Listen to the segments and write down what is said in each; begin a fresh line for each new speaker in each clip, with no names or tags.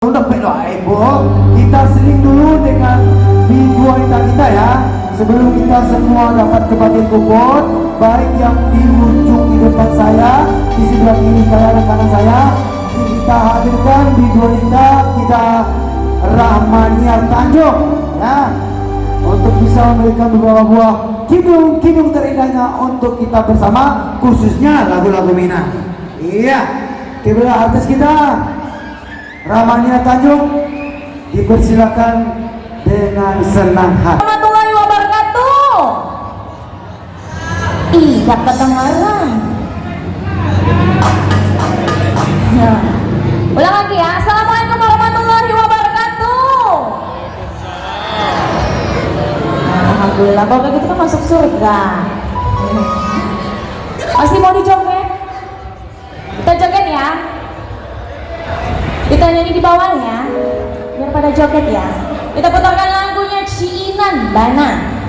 Untuk berdoa ibu, kita seling dulu dengan video kita ya. Sebelum kita semua dapat kembali kubur, baik yang di ujung di depan saya, di sebelah kiri saya dan kanan saya, kita hadirkan video kita Rahmaniar Tanjung ya, untuk bisa memberikan beberapa buah kidung terindahnya untuk kita bersama, khususnya lagu-lagu Minang. Iya, tiba artis kita Rahmaniar Tanjung, dipersilakan dengan senang hati.
Warahmatullahi wabarakatuh. Iya kedengaran. Ya. Ulang lagi ya. Assalamualaikum warahmatullahi wabarakatuh. Alhamdulillah, kalau begitu kan masuk surga. Masih mau dijoget? Kita joget ya. Kita nyanyi di bawahnya, biar pada joget ya. Kita putarkan lagunya Ciinan Bana.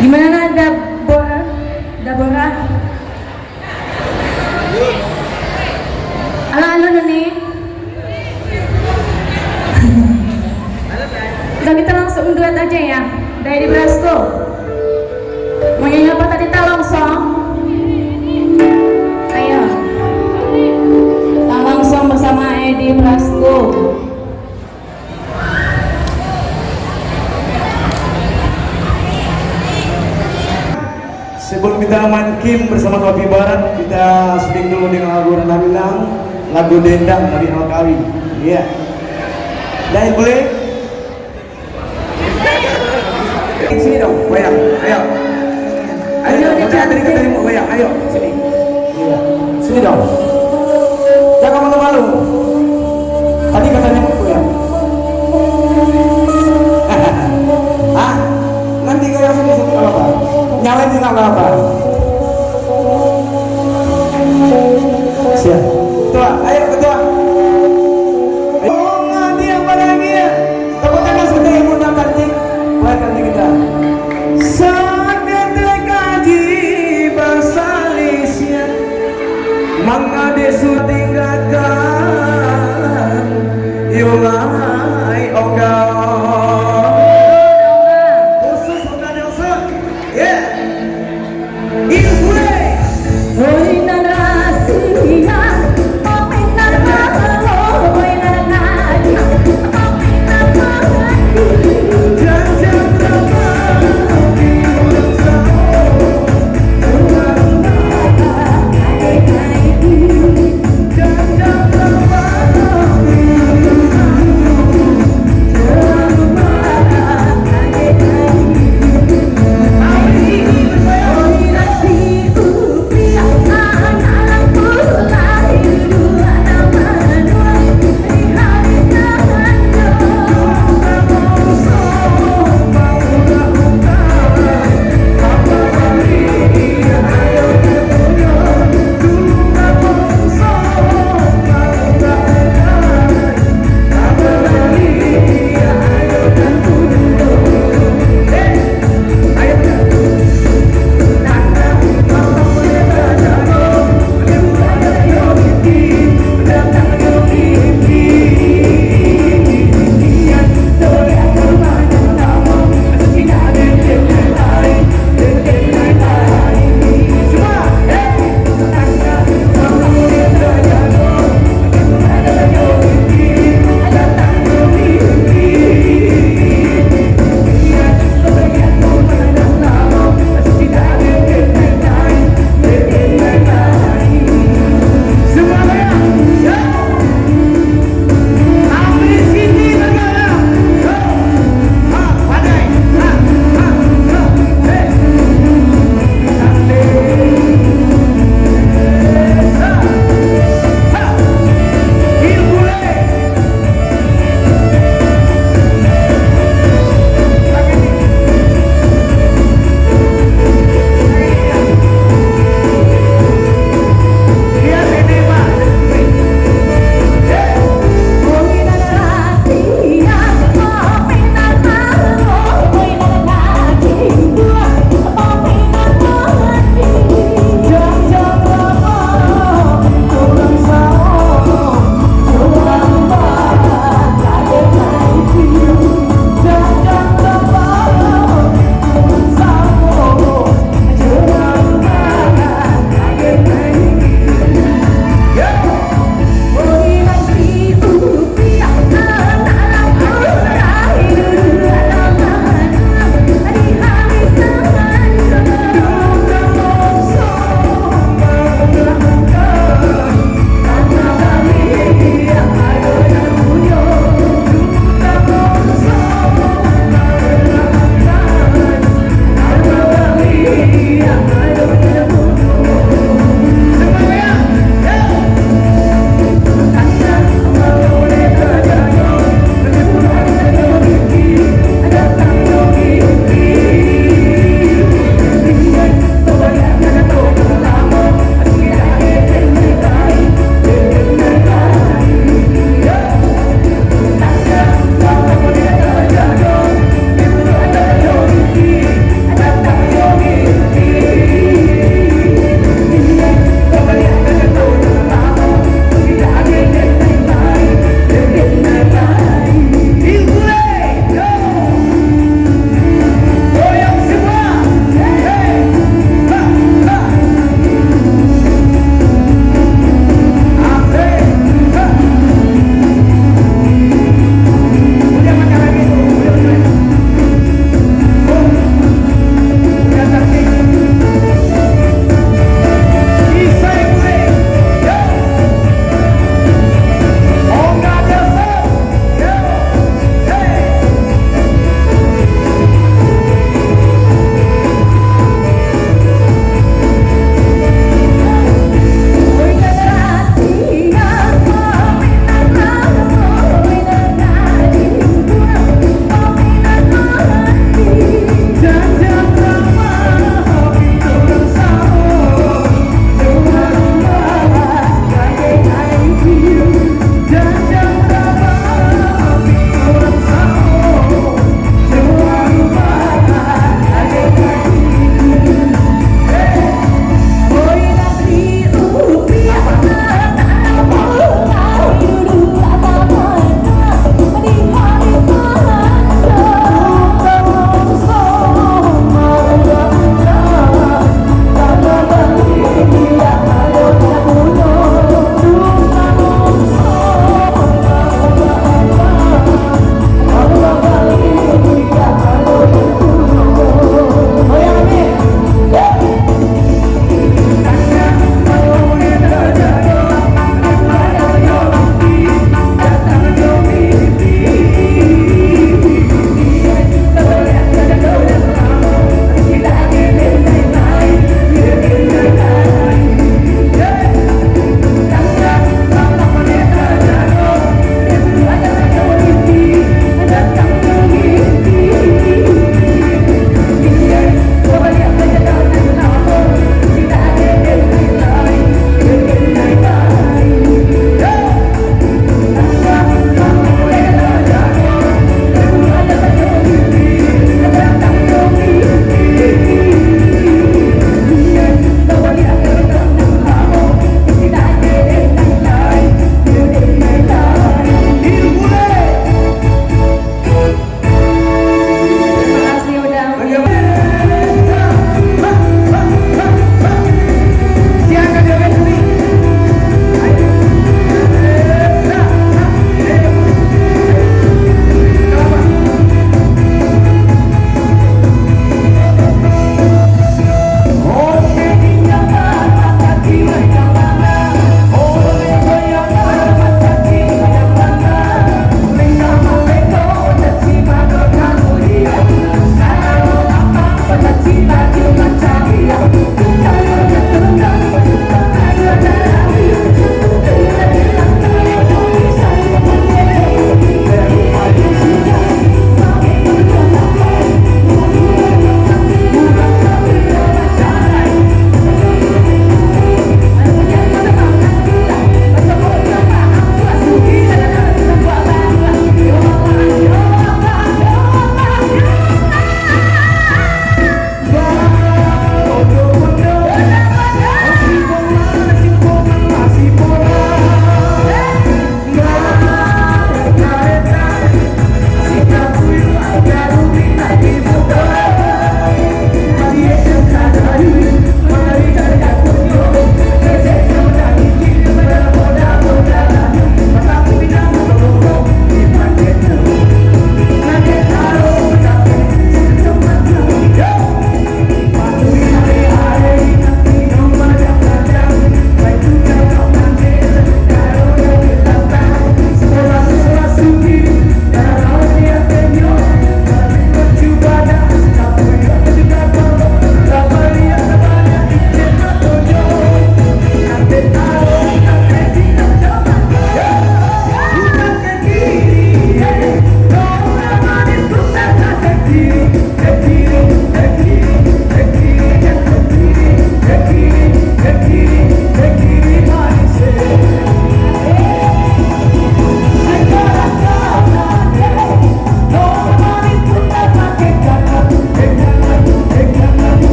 Gimana na Dabora? Dabora? Ano na ni? Kita langsung duet aja ya dari Brasco. Mau nyanyi apa tadi langsung? Ayo kita langsung bersama Edi Brasco.
Sebelum kita main Kim bersama Topi Barat, kita syuting dulu dengan lagu Rendah Minang, lagu Dendang dari Alkawi. Iya. Dan boleh? Sini dong, goyang. Ayo. Ayo, kita tadi ketemu mau goyang. Ayo, sini. Iya. Sini dong. Jangan malu-malu. Tadi katanya mau goyang. Ah, nanti goyang sini nggak apa-apa. Nyalain juga nggak apa. Siap. Ketua, ayo ketua. Oh, nanti yang bahagia. Tepuk tangan sudah ibu dan kantik. Mulai kantik kita. Saat kaji basalisnya, mangade sutinggakan, yulai ogah.
Hoy na nasiya, okay na naman.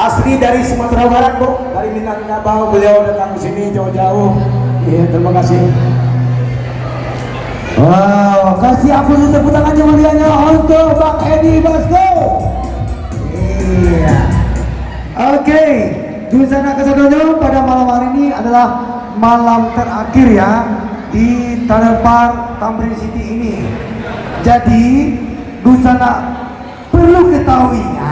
asli dari Sumatera Barat, Bu, dari Minangkabau. Beliau datang ke sini jauh-jauh. Iya, terima kasih. Wow, kasih aku tepuk tangan yang mulianya untuk Bang Edi Basko. Iya. Oke, Busana Kesatria pada malam hari ini adalah malam terakhir ya di Tunnel Park Tamrin City ini. Jadi Busana perlu ketahui ya,